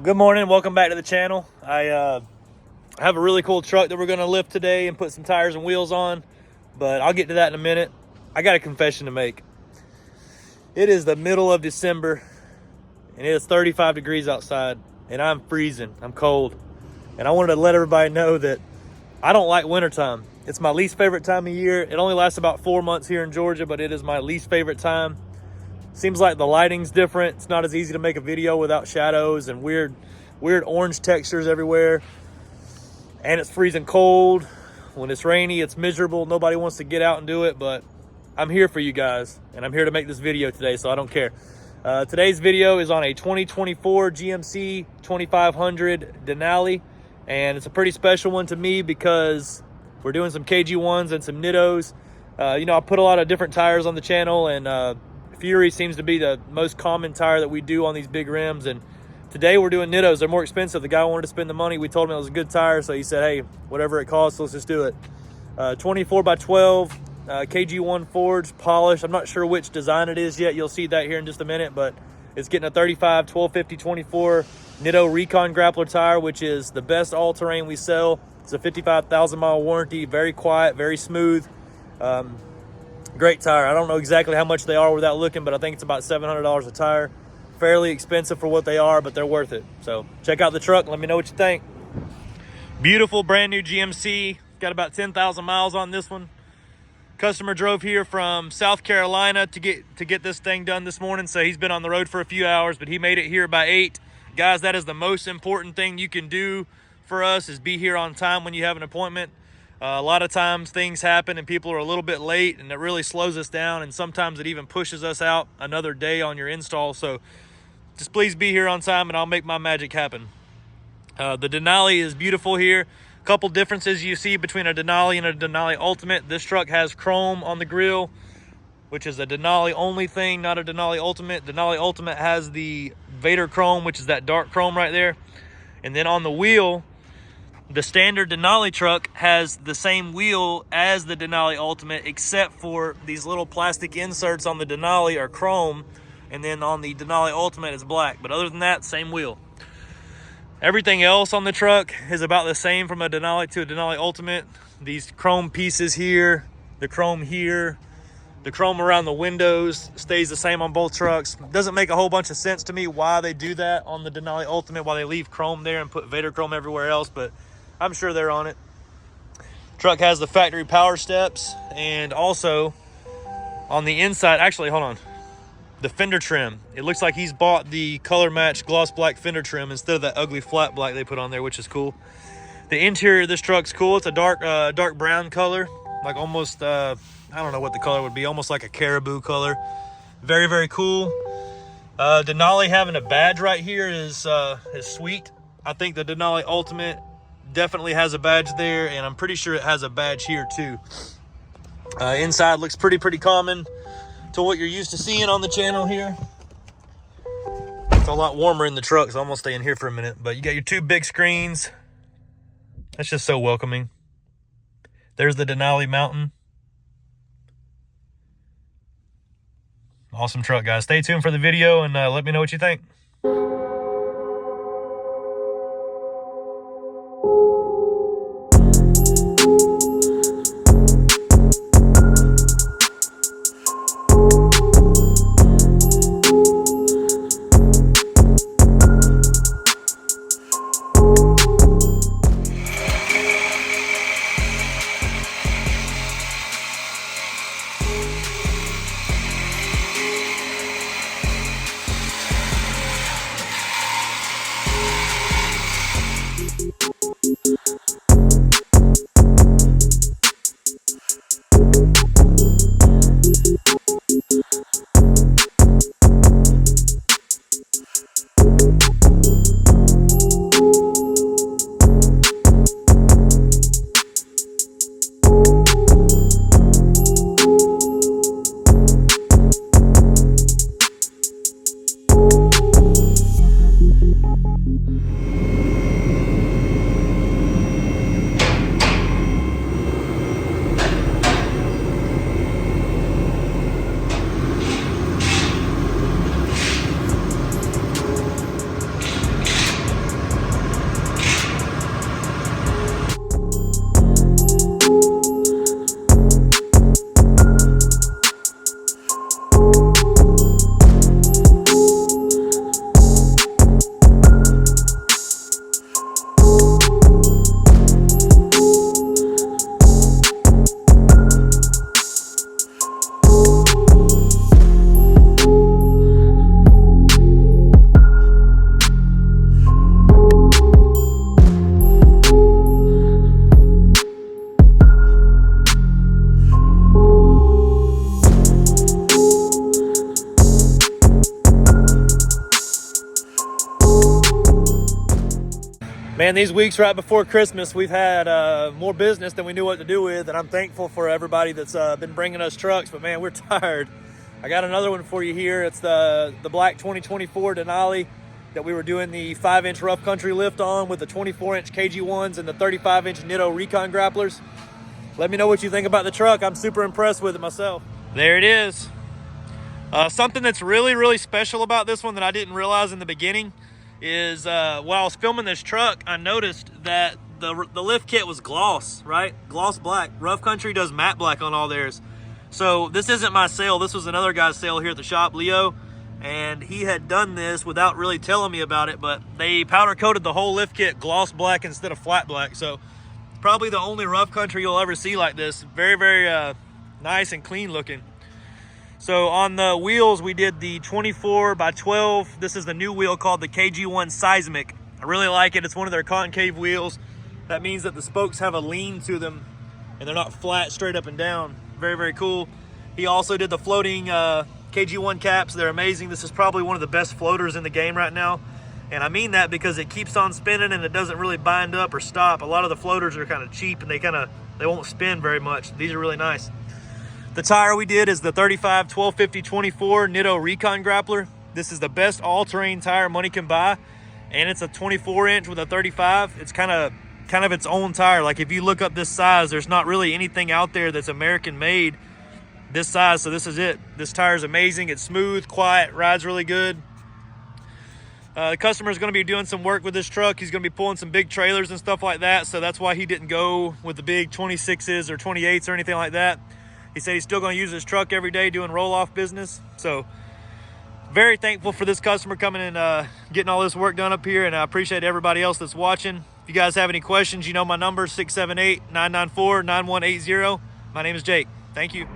Good morning, welcome back to the channel. I have a really cool truck that we're going to lift today and put some tires and wheels on, but I'll get to that in a minute. I got a confession to make. It is the middle of December and it is 35 degrees outside and I'm freezing, I'm cold. And I wanted to let everybody know that I don't like wintertime. It's my least favorite time of year. It only lasts about 4 months here in Georgia, but it is my least favorite time. Seems like the lighting's different. It's not as easy to make a video without shadows and weird orange textures everywhere. And it's freezing cold. When it's rainy, it's miserable. Nobody wants to get out and do it, but I'm here for you guys. And I'm here to make this video today, so I don't care. Today's video is on a 2024 GMC 2500 Denali. And it's a pretty special one to me because we're doing some KG1s and some Nittos. You know, I put a lot of different tires on the channel, and Fury seems to be the most common tire that we do on these big rims. And today we're doing Nittos. They're more expensive. The guy wanted to spend the money. We told him it was a good tire, so he said, hey, whatever it costs, let's just do it. 24 by 12 KG1 Forged, polished. I'm not sure which design it is yet. You'll see that here in just a minute, but it's getting a 35 1250 24 Nitto Recon Grappler tire, which is the best all-terrain we sell. It's a 55,000 mile warranty, very quiet, very smooth. Great tire. I don't know exactly how much they are without looking, but I think it's about $700 a tire. Fairly expensive for what they are, but they're worth it. So check out the truck and let me know what you think. Beautiful brand new GMC. Got about 10,000 miles on this one. Customer drove here from South Carolina to get this thing done this morning, so he's been on the road for a few hours, but he made it here by 8. Guys, that is the most important thing you can do for us, is be here on time when you have an appointment. A lot of times things happen and people are a little bit late, and it really slows us down, and sometimes it even pushes us out another day on your install. So just please be here on time and I'll make my magic happen. The Denali is beautiful here. A couple differences you see between a Denali and a Denali Ultimate. This truck has chrome on the grill, which is a Denali only thing, not a Denali Ultimate. Denali Ultimate has the Vader chrome, which is that dark chrome right there. And then on the wheel, the standard Denali truck has the same wheel as the Denali Ultimate, except for these little plastic inserts on the Denali are chrome, and then on the Denali Ultimate it's black. But other than that, same wheel. Everything else on the truck is about the same from a Denali to a Denali Ultimate. These chrome pieces here, the chrome here, the chrome around the windows stays the same on both trucks. Doesn't make a whole bunch of sense to me why they do that on the Denali Ultimate, why they leave chrome there and put Vader chrome everywhere else, but I'm sure they're on it. Truck has the factory power steps, and also on the inside, actually, hold on, the fender trim. It looks like he's bought the color match gloss black fender trim instead of that ugly flat black they put on there, which is cool. The interior of this truck's cool. It's a dark brown color, like almost, I don't know what the color would be, almost like a caribou color. Very, very cool. Denali having a badge right here is sweet. I think the Denali Ultimate definitely has a badge there, and I'm pretty sure it has a badge here too. Inside looks pretty common to what you're used to seeing on the channel here. It's a lot warmer in the truck, so I'm gonna stay in here for a minute. But you got your 2 big screens. That's just so welcoming. There's the Denali Mountain. Awesome truck, guys. Stay tuned for the video and let me know what you think. Man, these weeks right before Christmas, we've had more business than we knew what to do with, and I'm thankful for everybody that's been bringing us trucks, but man, we're tired. I got another one for you here. It's the black 2024 Denali that we were doing the 5-inch rough country lift on with the 24-inch KG1s and the 35-inch Nitto Recon grapplers. Let me know what you think about the truck. I'm super impressed with it myself. There it is. Something that's really, really special about this one that I didn't realize in the beginning is while I was filming this truck, I noticed that the lift kit was gloss, right? Gloss black. Rough Country does matte black on all theirs. So this isn't my sale. This was another guy's sale here at the shop, Leo, and he had done this without really telling me about it, but they powder coated the whole lift kit gloss black instead of flat black. So probably the only Rough Country you'll ever see like this. Very, very nice and clean looking. So on the wheels, we did the 24x12. This is the new wheel called the KG1 Seismic. I really like it. It's one of their concave wheels. That means that the spokes have a lean to them and they're not flat straight up and down. Very, very cool. He also did the floating KG1 caps. They're amazing. This is probably one of the best floaters in the game right now. And I mean that because it keeps on spinning and it doesn't really bind up or stop. A lot of the floaters are kind of cheap and they won't spin very much. These are really nice. The tire we did is the 35 1250 24 Nitto Recon grappler. This is the best all-terrain tire money can buy, and it's a 24-inch with a 35. It's kind of its own tire. Like if you look up this size, there's not really anything out there that's American made this size, so this is it. This tire is amazing. It's smooth, quiet, rides really good. The customer is going to be doing some work with this truck. He's going to be pulling some big trailers and stuff like that, so that's why he didn't go with the big 26s or 28s or anything like that. He said he's still going to use his truck every day doing roll-off business. So very thankful for this customer coming and getting all this work done up here, and I appreciate everybody else that's watching. If you guys have any questions, you know my number, 678-994-9180. My name is Jake. Thank you.